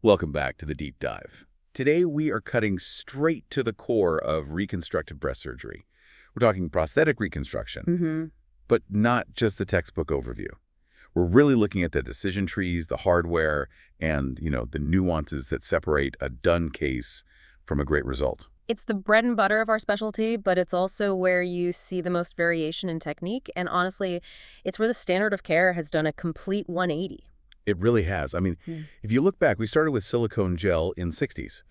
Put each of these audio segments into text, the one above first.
Welcome back to the deep dive. Today we are cutting straight to the core of reconstructive breast surgery. We're talking prosthetic reconstruction, but not just the textbook overview. We're really looking at the decision trees, the hardware, and, the nuances that separate a done case from a great result. It's the bread and butter of our specialty, but it's also where you see the most variation in technique, and honestly, it's where the standard of care has done a complete 180. It really has. I mean, if you look back, we started with silicone gel in the 60s.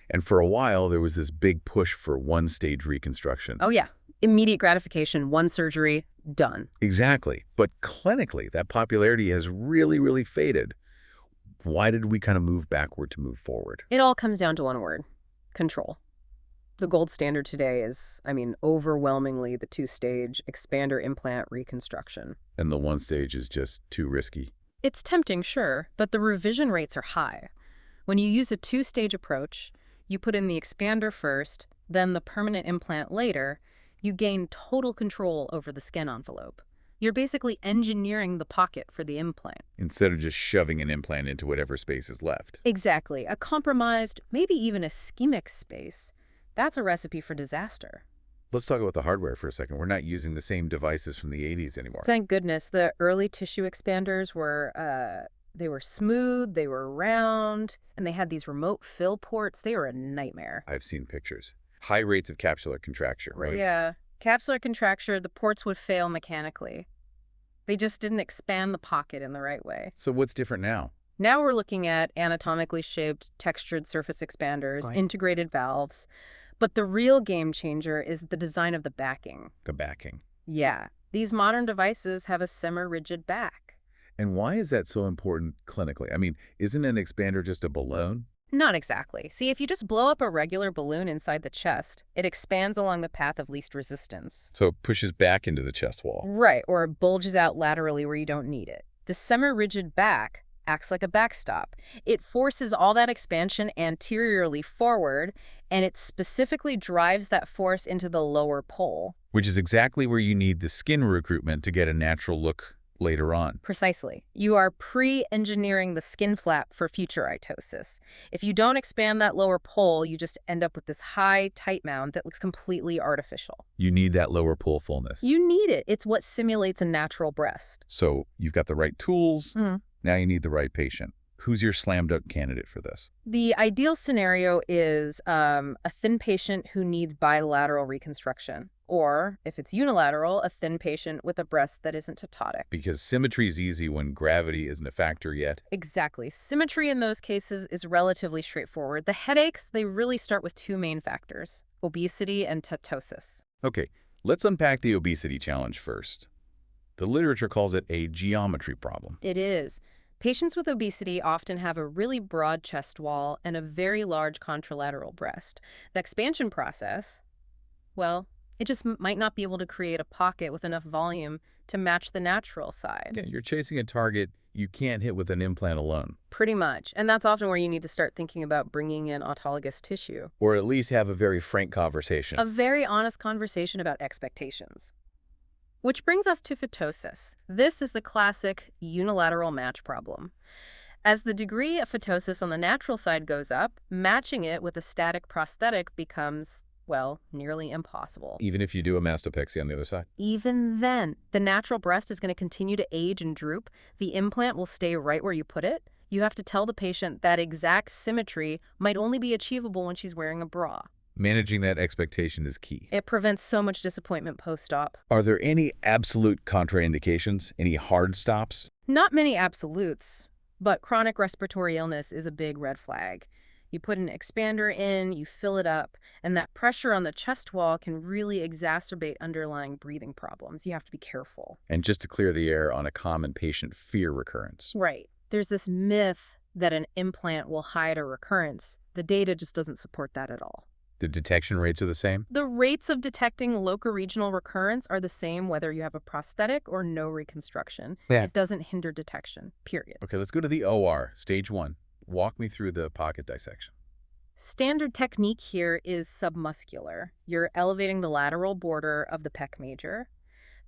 And for a while, there was this big push for one-stage reconstruction. Oh yeah, immediate gratification, one surgery, done. Exactly. But clinically, that popularity has really faded. Why did we kind of move backward to move forward? It all comes down to one word: control. The gold standard today is, overwhelmingly the two-stage expander implant reconstruction. And the one stage is just too risky. It's tempting, sure, but the revision rates are high. When you use a two-stage approach, you put in the expander first, then the permanent implant later, you gain total control over the skin envelope. You're basically engineering the pocket for the implant. Instead of just shoving an implant into whatever space is left. Exactly. A compromised, maybe even ischemic space. That's a recipe for disaster. Let's talk about the hardware for a second. We're not using the same devices from the 80s anymore. Thank goodness. The early tissue expanders were, they were smooth, they were round, and they had these remote fill ports. They were a nightmare. I've seen pictures. High rates of capsular contracture, right? Yeah. Capsular contracture, the ports would fail mechanically. They just didn't expand the pocket in the right way. So what's different now? Now we're looking at anatomically shaped, textured surface expanders, integrated valves. But the real game changer is the design of the backing. The backing. Yeah. These modern devices have a semi-rigid back. And why is that so important clinically? I mean, isn't an expander just a balloon? Not exactly. See, if you just blow up a regular balloon inside the chest, it expands along the path of least resistance. So it pushes back into the chest wall. Right, or it bulges out laterally where you don't need it. The semi-rigid back acts like a backstop. It forces all that expansion anteriorly forward, and it specifically drives that force into the lower pole. Which is exactly where you need the skin recruitment to get a natural look later on. Precisely. You are pre-engineering the skin flap for future ptosis. If you don't expand that lower pole, you just end up with this high, tight mound that looks completely artificial. You need that lower pole fullness. You need it. It's what simulates a natural breast. So you've got the right tools. Now you need the right patient. Who's your slam-dunk candidate for this? The ideal scenario is a thin patient who needs bilateral reconstruction. Or, if it's unilateral, a thin patient with a breast that isn't ptotic. Because symmetry is easy when gravity isn't a factor yet. Exactly. Symmetry in those cases is relatively straightforward. The headaches, they really start with two main factors: obesity and ptosis. Okay, let's unpack the obesity challenge first. The literature calls it a geometry problem. It is. Patients with obesity often have a really broad chest wall and a very large contralateral breast. The expansion process, well, it just might not be able to create a pocket with enough volume to match the natural side. Yeah, you're chasing a target you can't hit with an implant alone. Pretty much. And that's often where you need to start thinking about bringing in autologous tissue. Or at least have a very frank conversation. A very honest conversation about expectations. Which brings us to ptosis. This is the classic unilateral match problem. As the degree of ptosis on the natural side goes up, matching it with a static prosthetic becomes, well, nearly impossible. Even if you do a mastopexy on the other side? Even then, the natural breast is going to continue to age and droop. The implant will stay right where you put it. You have to tell the patient that exact symmetry might only be achievable when she's wearing a bra. Managing that expectation is key. It prevents so much disappointment post-op. Are there any absolute contraindications? Any hard stops? Not many absolutes, but chronic respiratory illness is a big red flag. You put an expander in, you fill it up, and that pressure on the chest wall can really exacerbate underlying breathing problems. You have to be careful. And just to clear the air on a common patient fear recurrence. Right. There's this myth that an implant will hide a recurrence. The data just doesn't support that at all. The detection rates are the same? The rates of detecting locoregional recurrence are the same whether you have a prosthetic or no reconstruction. Yeah. It doesn't hinder detection, period. Okay, let's go to the OR, stage 1. Walk me through the pocket dissection. Standard technique here is submuscular. You're elevating the lateral border of the pec major.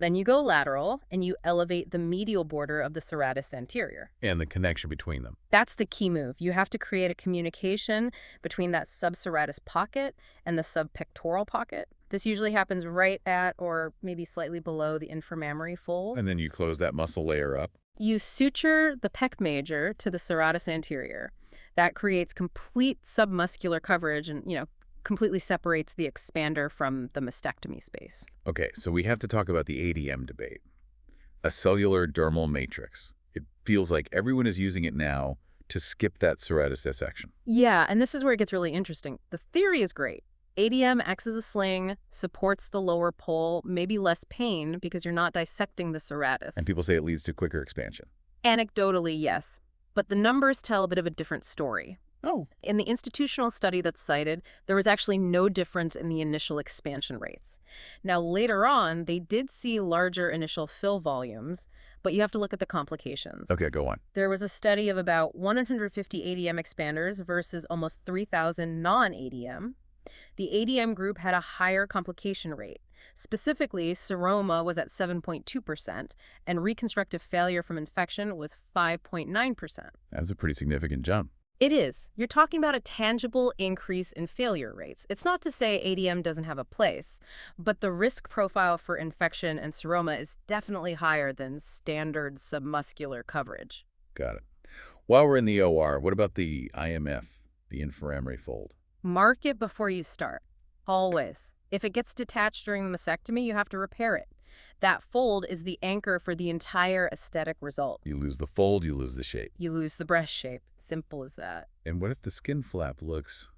Then you go lateral, and you elevate the medial border of the serratus anterior. And the connection between them. That's the key move. You have to create a communication between that subserratus pocket and the subpectoral pocket. This usually happens right at or maybe slightly below the inframammary fold. And then you close that muscle layer up. You suture the pec major to the serratus anterior. That creates complete submuscular coverage and, completely separates the expander from the mastectomy space. Okay, so we have to talk about the ADM debate. A cellular dermal matrix. It feels like everyone is using it now to skip that serratus dissection. Yeah, and this is where it gets really interesting. The theory is great. ADM acts as a sling, supports the lower pole, maybe less pain because you're not dissecting the serratus. And people say it leads to quicker expansion. Anecdotally, yes. But the numbers tell a bit of a different story. Oh. In the institutional study that's cited, there was actually no difference in the initial expansion rates. Now, later on, they did see larger initial fill volumes, but you have to look at the complications. Okay, go on. There was a study of about 150 ADM expanders versus almost 3,000 non-ADM. The ADM group had a higher complication rate. Specifically, seroma was at 7.2%, and reconstructive failure from infection was 5.9%. That's a pretty significant jump. It is. You're talking about a tangible increase in failure rates. It's not to say ADM doesn't have a place, but the risk profile for infection and seroma is definitely higher than standard submuscular coverage. Got it. While we're in the OR, what about the IMF, the inframammary fold? Mark it before you start. Always. If it gets detached during the mastectomy, you have to repair it. That fold is the anchor for the entire aesthetic result. You lose the fold, you lose the shape. You lose the breast shape. Simple as that. And what if the skin flap looks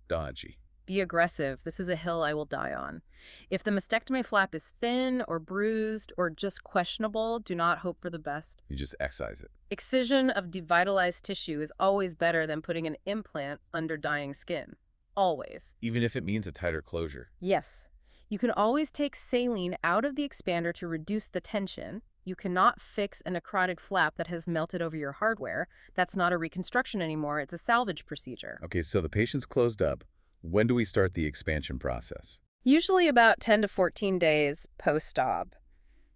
dodgy? Be aggressive. This is a hill I will die on. If the mastectomy flap is thin or bruised or just questionable, do not hope for the best. You just excise it. Excision of devitalized tissue is always better than putting an implant under dying skin. Always. Even if it means a tighter closure. Yes. You can always take saline out of the expander to reduce the tension. You cannot fix a necrotic flap that has melted over your hardware. That's not a reconstruction anymore. It's a salvage procedure. Okay, so the patient's closed up. When do we start the expansion process? Usually about 10 to 14 days post-op.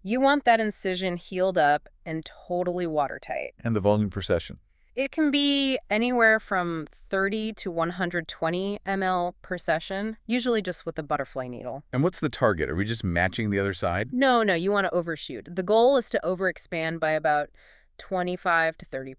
You want that incision healed up and totally watertight. And the volume per session? It can be anywhere from 30 to 120 ml per session, usually just with a butterfly needle. And what's the target? Are we just matching the other side? No, you want to overshoot. The goal is to overexpand by about 25 to 30%.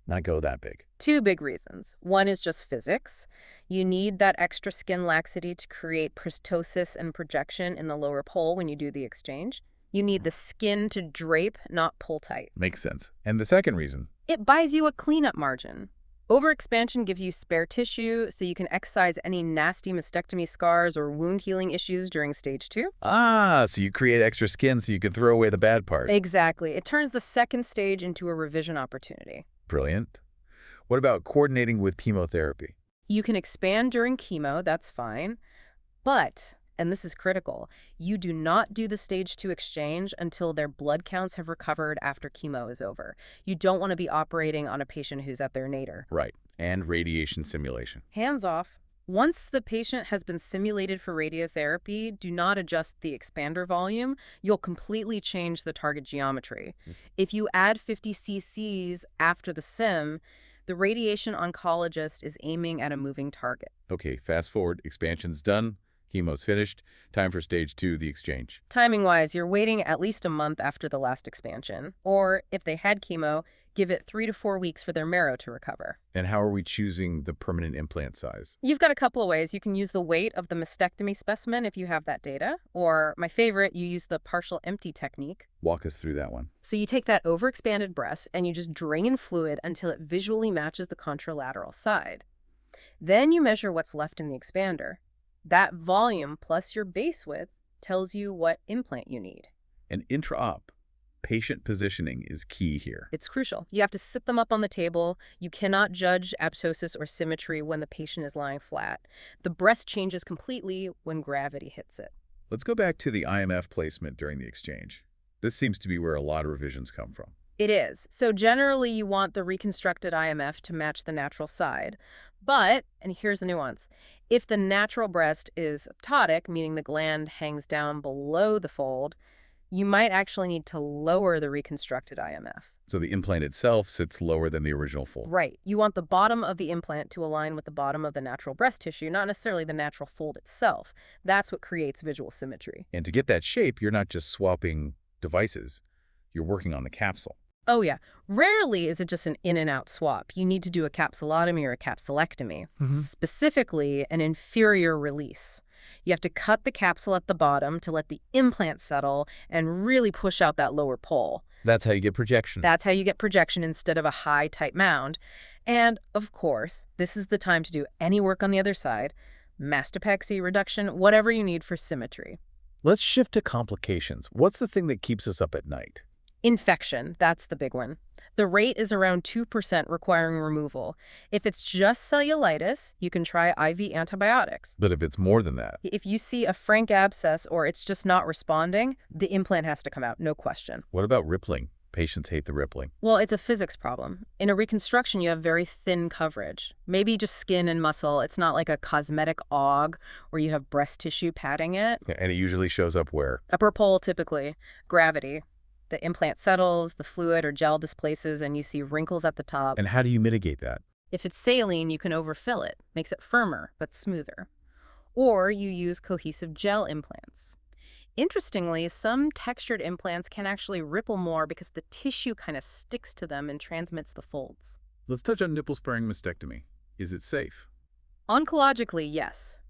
Not go that big. Two big reasons. One is just physics. You need that extra skin laxity to create ptosis and projection in the lower pole when you do the exchange. You need the skin to drape, not pull tight. Makes sense. And the second reason? It buys you a cleanup margin. Overexpansion gives you spare tissue so you can excise any nasty mastectomy scars or wound healing issues during stage 2. So you create extra skin so you can throw away the bad part. Exactly. It turns the second stage into a revision opportunity. Brilliant. What about coordinating with chemotherapy? You can expand during chemo, that's fine. But, and this is critical, you do not do the stage 2 exchange until their blood counts have recovered after chemo is over. You don't want to be operating on a patient who's at their nadir. Right. And radiation simulation. Hands off. Once the patient has been simulated for radiotherapy, do not adjust the expander volume. You'll completely change the target geometry. If you add 50 cc's after the sim, the radiation oncologist is aiming at a moving target. Okay, fast forward. Expansion's done. Chemo's finished. Time for stage 2, the exchange. Timing-wise, you're waiting at least a month after the last expansion. Or, if they had chemo, give it 3 to 4 weeks for their marrow to recover. And how are we choosing the permanent implant size? You've got a couple of ways. You can use the weight of the mastectomy specimen if you have that data. Or, my favorite, you use the partial empty technique. Walk us through that one. So you take that overexpanded breast and you just drain in fluid until it visually matches the contralateral side. Then you measure what's left in the expander. That volume plus your base width tells you what implant you need. And intra-op, patient positioning is key here. It's crucial. You have to sit them up on the table. You cannot judge ptosis or symmetry when the patient is lying flat. The breast changes completely when gravity hits it. Let's go back to the IMF placement during the exchange. This seems to be where a lot of revisions come from. It is. So generally you want the reconstructed IMF to match the natural side. But, and here's the nuance, if the natural breast is ptotic, meaning the gland hangs down below the fold, You might actually need to lower the reconstructed IMF. So the implant itself sits lower than the original fold. Right. You want the bottom of the implant to align with the bottom of the natural breast tissue, not necessarily the natural fold itself. That's what creates visual symmetry. And to get that shape, you're not just swapping devices. You're working on the capsule. Oh, yeah. Rarely is it just an in and out swap. You need to do a capsulotomy or a capsulectomy, specifically an inferior release. You have to cut the capsule at the bottom to let the implant settle and really push out that lower pole. That's how you get projection. That's how you get projection instead of a high, tight mound. And, of course, this is the time to do any work on the other side, mastopexy, reduction, whatever you need for symmetry. Let's shift to complications. What's the thing that keeps us up at night? Infection, that's the big one. The rate is around 2% requiring removal. If it's just cellulitis, you can try IV antibiotics. But if it's more than that? If you see a frank abscess or it's just not responding, the implant has to come out, no question. What about rippling? Patients hate the rippling. Well, it's a physics problem. In a reconstruction, you have very thin coverage. Maybe just skin and muscle. It's not like a cosmetic aug where you have breast tissue padding it. And it usually shows up where? Upper pole, typically. Gravity. The implant settles, the fluid or gel displaces, and you see wrinkles at the top. And how do you mitigate that? If it's saline, you can overfill it. Makes it firmer, but smoother. Or you use cohesive gel implants. Interestingly, some textured implants can actually ripple more because the tissue kind of sticks to them and transmits the folds. Let's touch on nipple-sparing mastectomy. Is it safe? Oncologically, yes.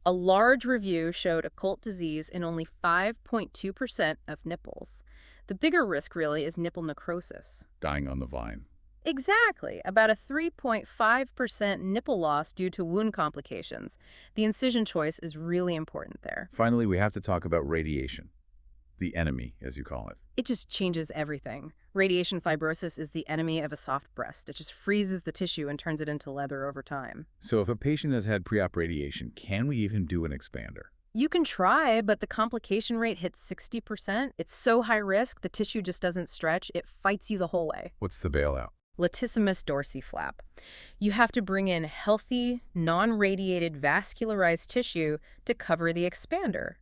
A large review showed occult disease in only 5.2% of nipples. The bigger risk, really, is nipple necrosis. Dying on the vine. Exactly. About a 3.5% nipple loss due to wound complications. The incision choice is really important there. Finally, we have to talk about radiation. The enemy, as you call it. It just changes everything. Radiation fibrosis is the enemy of a soft breast. It just freezes the tissue and turns it into leather over time. So if a patient has had pre-op radiation, can we even do an expander? You can try, but the complication rate hits 60%. It's so high risk, the tissue just doesn't stretch. It fights you the whole way. What's the bailout? Latissimus dorsi flap. You have to bring in healthy, non-radiated vascularized tissue to cover the expander.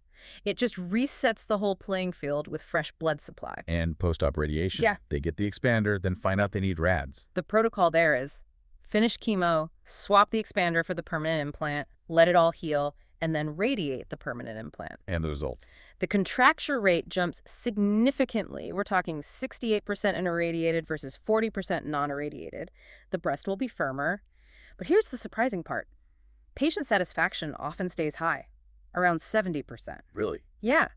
It just resets the whole playing field with fresh blood supply. And post-op radiation? Yeah. They get the expander, then find out they need rads. The protocol there is finish chemo, swap the expander for the permanent implant, let it all heal, and then radiate the permanent implant. And the result? The contracture rate jumps significantly. We're talking 68% in irradiated versus 40% non-irradiated. The breast will be firmer. But here's the surprising part. Patient satisfaction often stays high, around 70%. Really? Yeah.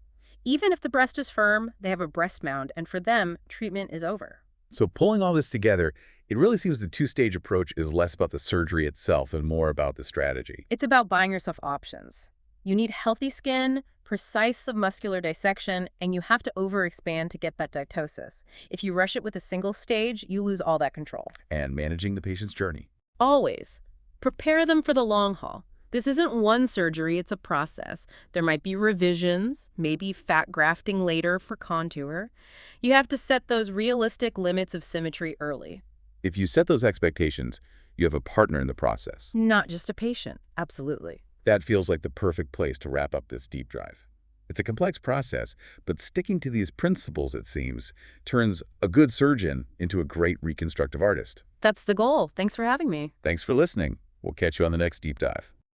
Even if the breast is firm, they have a breast mound, and for them, treatment is over. So pulling all this together, it really seems the two-stage approach is less about the surgery itself and more about the strategy. It's about buying yourself options. You need healthy skin, precise submuscular dissection, and you have to overexpand to get that ptosis. If you rush it with a single stage, you lose all that control. And managing the patient's journey. Always. Prepare them for the long haul. This isn't one surgery, it's a process. There might be revisions, maybe fat grafting later for contour. You have to set those realistic limits of symmetry early. If you set those expectations, you have a partner in the process. Not just a patient. Absolutely. That feels like the perfect place to wrap up this deep dive. It's a complex process, but sticking to these principles, it seems, turns a good surgeon into a great reconstructive artist. That's the goal. Thanks for having me. Thanks for listening. We'll catch you on the next deep dive.